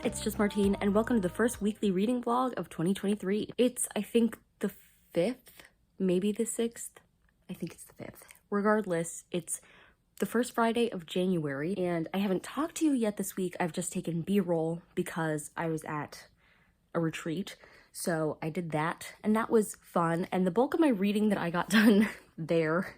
it's just Martine, and welcome to the first weekly reading vlog of 2023. It's, I think, the 5th, maybe the 6th. I think it's the 5th. Regardless, it's the first Friday of January, and I haven't talked to you yet this week. I've just taken B-roll because I was at a retreat, so I did that, and that was fun. And the bulk of my reading that I got done there,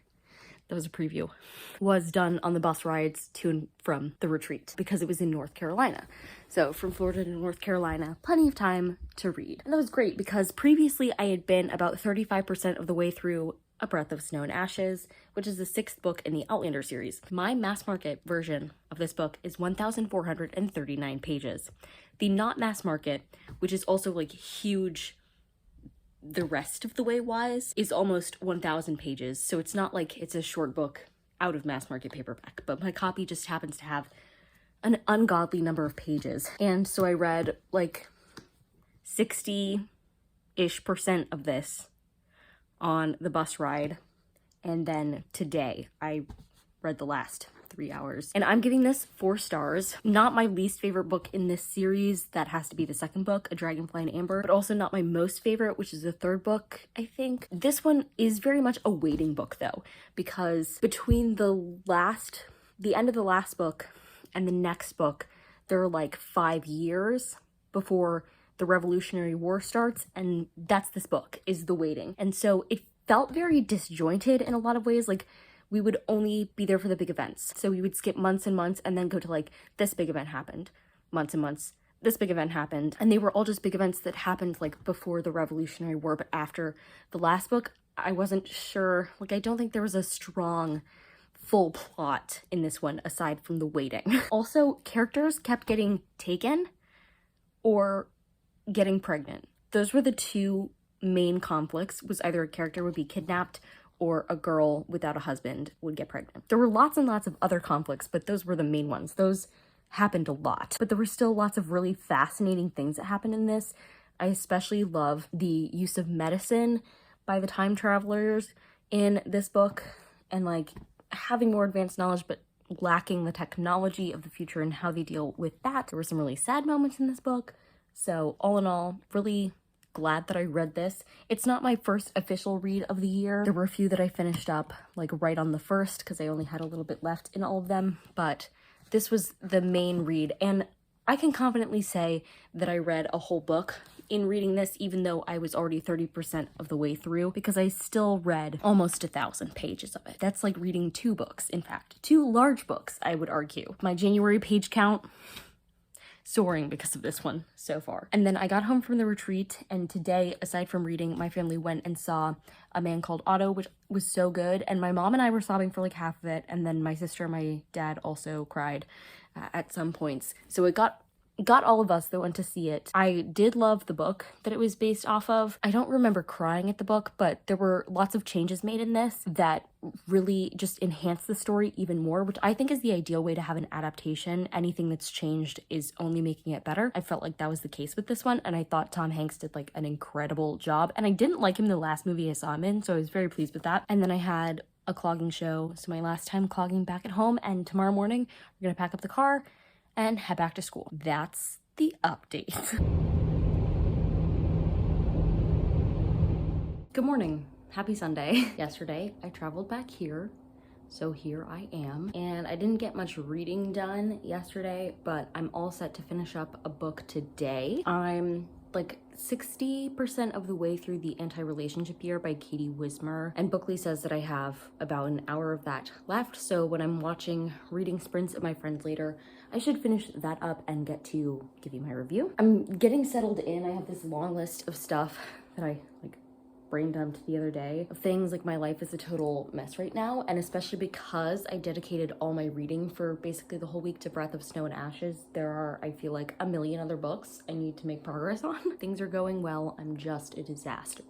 that was a preview, was done on the bus rides to and from the retreat because it was in North Carolina. So from Florida to North Carolina, plenty of time to read. And that was great because previously I had been about 35% of the way through A Breath of Snow and Ashes, which is the 6th book in the Outlander series. My mass market version of this book is 1,439 pages. The not mass market, which is also like huge the rest of the way wise, is almost 1,000 pages. So it's not like it's a short book out of mass market paperback, but my copy just happens to have an ungodly number of pages. And so I read like 60-ish% of this on the bus ride. And then today I read the last 3 hours. And I'm giving this 4 stars. Not my least favorite book in this series. That has to be the second book, A Dragonfly in Amber, but also not my most favorite, which is the third book, I think. This one is very much a waiting book though, because between the end of the last book and the next book, there are like 5 years before the Revolutionary War starts, and that's this book, is the waiting. And so it felt very disjointed in a lot of ways. Like, we would only be there for the big events. So we would skip months and months and then go to like, this big event happened, months and months, this big event happened. And they were all just big events that happened like before the Revolutionary War, but after the last book, I wasn't sure. Like, I don't think there was a strong full plot in this one aside from the waiting. Also, characters kept getting taken or getting pregnant. Those were the two main conflicts, was either a character would be kidnapped or a girl without a husband would get pregnant. There were lots and lots of other conflicts, but those were the main ones. Those happened a lot. But there were still lots of really fascinating things that happened in this. I especially love the use of medicine by the time travelers in this book, and like having more advanced knowledge, but lacking the technology of the future and how they deal with that. There were some really sad moments in this book. So all in all, really glad that I read this. It's not my first official read of the year. There were a few that I finished up like right on the first because I only had a little bit left in all of them, but this was the main read, and I can confidently say that I read a whole book in reading this, even though I was already 30% of the way through, because I still read almost 1,000 pages of it. That's like reading 2 books, in fact. 2 large books, I would argue. My January page count soaring because of this one so far. And then I got home from the retreat, and today, aside from reading, my family went and saw A Man Called Otto, which was so good, and my mom and I were sobbing for like half of it, and then my sister and my dad also cried at some points. So it got all of us that went to see it. I did love the book that it was based off of. I don't remember crying at the book, but there were lots of changes made in this that really just enhanced the story even more, which I think is the ideal way to have an adaptation. Anything that's changed is only making it better. I felt like that was the case with this one, and I thought Tom Hanks did like an incredible job, and I didn't like him the last movie I saw him in, so I was very pleased with that. And then I had a clogging show, so my last time clogging back at home, and tomorrow morning we're gonna pack up the car and head back to school. That's the update. Good morning. Happy Sunday. Yesterday, I traveled back here, so here I am. And I didn't get much reading done yesterday, but I'm all set to finish up a book today. I'm like 60% of the way through The Anti-Relationship Year by Katie Wismer, and Bookly says that I have about an hour of that left, so when I'm watching reading sprints at my friends later, I should finish that up and get to give you my review. I'm getting settled in. I have this long list of stuff that I like brain dumped the other day of things. Like, my life is a total mess right now, and especially because I dedicated all my reading for basically the whole week to Breath of Snow and Ashes, there are, I feel like, a million other books I need to make progress on. Things are going well, I'm just a disaster.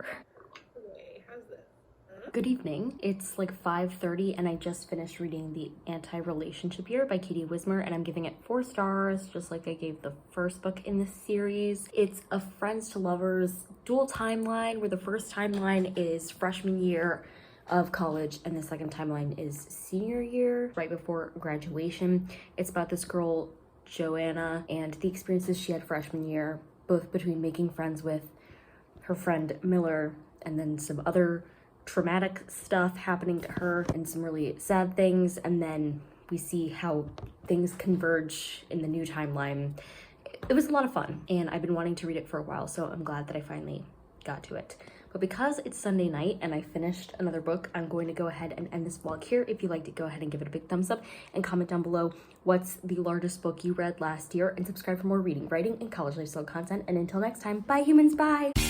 Good evening. It's like 5:30 and I just finished reading The Anti-Relationship Year by Katie Wismer, and I'm giving it 4 stars, just like I gave the first book in this series. It's a friends to lovers dual timeline where the first timeline is freshman year of college and the second timeline is senior year, right before graduation. It's about this girl Joanna and the experiences she had freshman year, both between making friends with her friend Miller and then some other traumatic stuff happening to her and some really sad things, and then we see how things converge in the new timeline. It was a lot of fun, and I've been wanting to read it for a while, so I'm glad that I finally got to it. But because it's Sunday night and I finished another book, I'm going to go ahead and end this vlog here. If you liked it, go ahead and give it a big thumbs up and comment down below what's the largest book you read last year, and subscribe for more reading, writing, and college lifestyle content. And until next time, bye humans, bye!